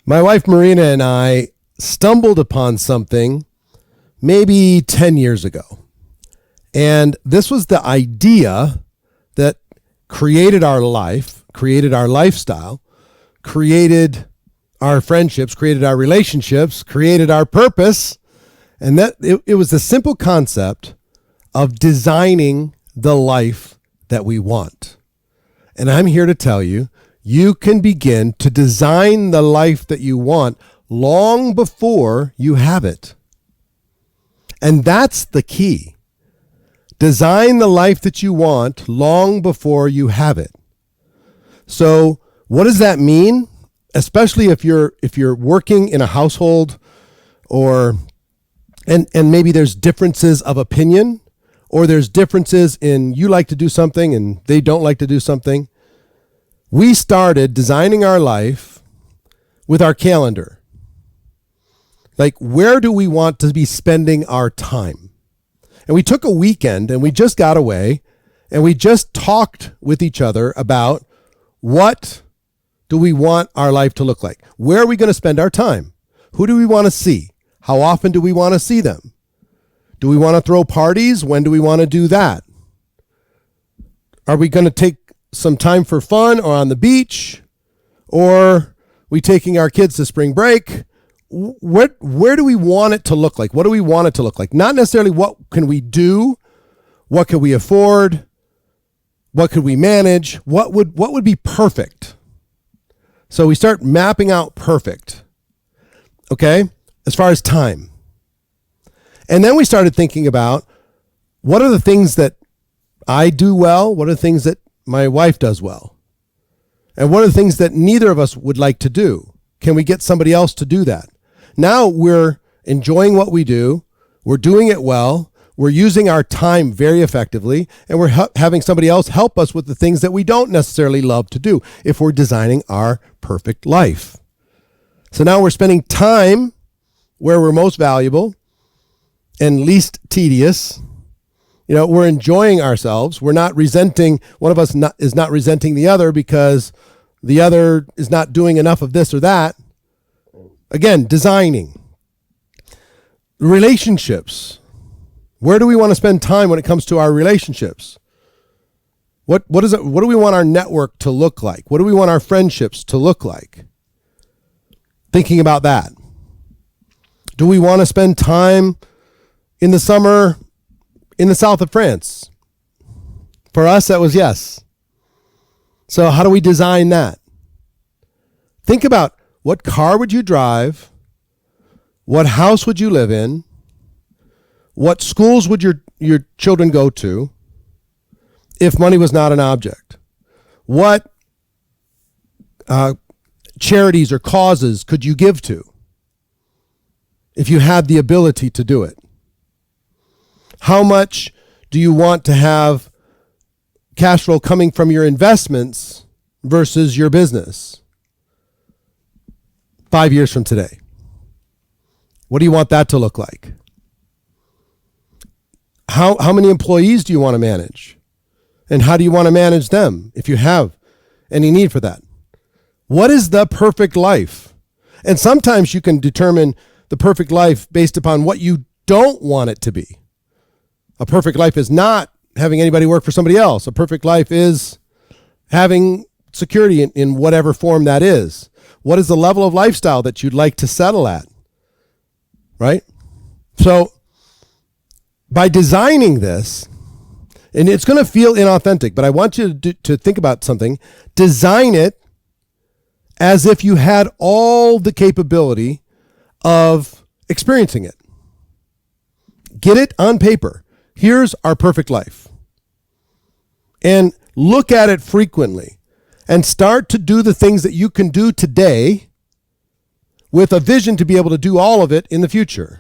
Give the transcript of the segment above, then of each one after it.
My wife Marina and I stumbled upon something maybe 10 years ago. And this was the idea that created our life, created our lifestyle, created our friendships, created our relationships, created our purpose. And that it was the simple concept of designing the life that we want. And I'm here to tell you, you can begin to design the life that you want long before you have it. And that's the key. Design the life that you want long before you have it. So what does that mean? Especially if you're working in a household and maybe there's differences of opinion, or there's differences in you like to do something and they don't like to do something. We started designing our life with our calendar. Like, where do we want to be spending our time? And we took a weekend and we just got away and we just talked with each other about what do we want our life to look like? Where are we going to spend our time? Who do we want to see? How often do we want to see them? Do we want to throw parties? When do we want to do that? Are we going to take some time for fun or on the beach? Or are we taking our kids to spring break? Where do we want it to look like? What do we want it to look like? Not necessarily what can we do, what can we afford, what could we manage, what would be perfect. So we start mapping out perfect, okay, as far as time. And then we started thinking about what are the things that I do well, what are the things that my wife does well, and what are the things that neither of us would like to do? Can we get somebody else to do that? Now we're enjoying what we do, we're doing it well, we're using our time very effectively, and we're having somebody else help us with the things that we don't necessarily love to do if we're designing our perfect life. So now we're spending time where we're most valuable and least tedious. You know, we're enjoying ourselves. We're not resenting, one of us is not resenting the other because the other is not doing enough of this or that. Again, designing. Relationships. Where do we want to spend time when it comes to our relationships? What do we want our network to look like? What do we want our friendships to look like? Thinking about that. Do we want to spend time in the summer in the south of France? For us, that was yes. So how do we design that? Think about what car would you drive? What house would you live in? What schools would your children go to if money was not an object? What charities or causes could you give to if you had the ability to do it? How much do you want to have cash flow coming from your investments versus your business 5 years from today? What do you want that to look like? How many employees do you want to manage? And how do you want to manage them if you have any need for that? What is the perfect life? And sometimes you can determine the perfect life based upon what you don't want it to be. A perfect life is not having anybody work for somebody else. A perfect life is having security in whatever form that is. What is the level of lifestyle that you'd like to settle at? Right? So by designing this, and it's going to feel inauthentic, but I want you to think about something. Design it as if you had all the capability of experiencing it. Get it on paper. Here's our perfect life. And look at it frequently and start to do the things that you can do today with a vision to be able to do all of it in the future.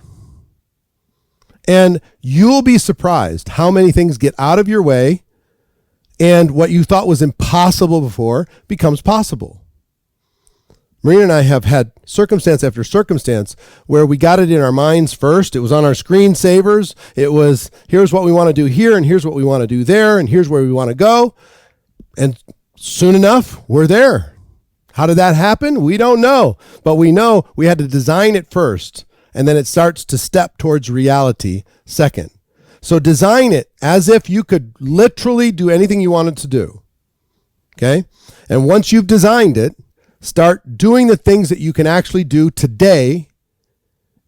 And you'll be surprised how many things get out of your way and what you thought was impossible before becomes possible. Marina and I have had circumstance after circumstance where we got it in our minds first. It was on our screensavers. It was, here's what we want to do here, and here's what we want to do there, and here's where we want to go. And soon enough, we're there. How did that happen? We don't know, but we know we had to design it first, and then it starts to step towards reality second. So design it as if you could literally do anything you wanted to do. Okay? And once you've designed it, start doing the things that you can actually do today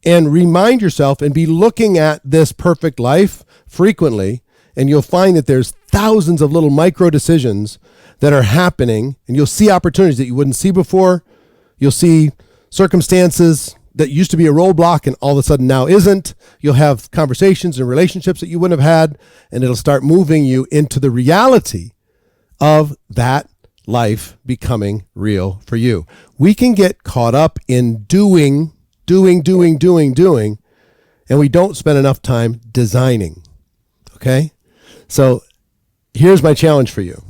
and remind yourself and be looking at this perfect life frequently, and you'll find that there's thousands of little micro decisions that are happening, and you'll see opportunities that you wouldn't see before. You'll see circumstances that used to be a roadblock and all of a sudden now isn't. You'll have conversations and relationships that you wouldn't have had, and it'll start moving you into the reality of that life becoming real for you. We can get caught up in doing, and we don't spend enough time designing. Okay? So here's my challenge for you.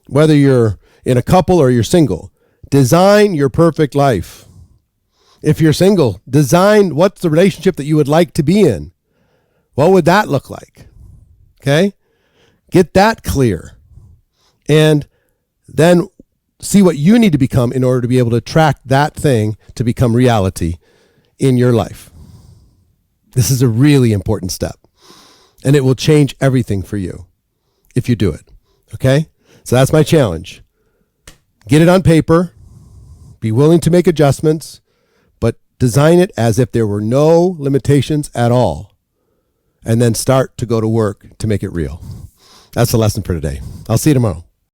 Whether you're in a couple or you're single, design your perfect life. If you're single, design what's the relationship that you would like to be in. What would that look like? Okay? Get that clear. And then see what you need to become in order to be able to attract that thing to become reality in your life. This is a really important step, and it will change everything for you if you do it. Okay? So that's my challenge. Get it on paper, be willing to make adjustments, but design it as if there were no limitations at all, and then start to go to work to make it real. That's the lesson for today. I'll see you tomorrow.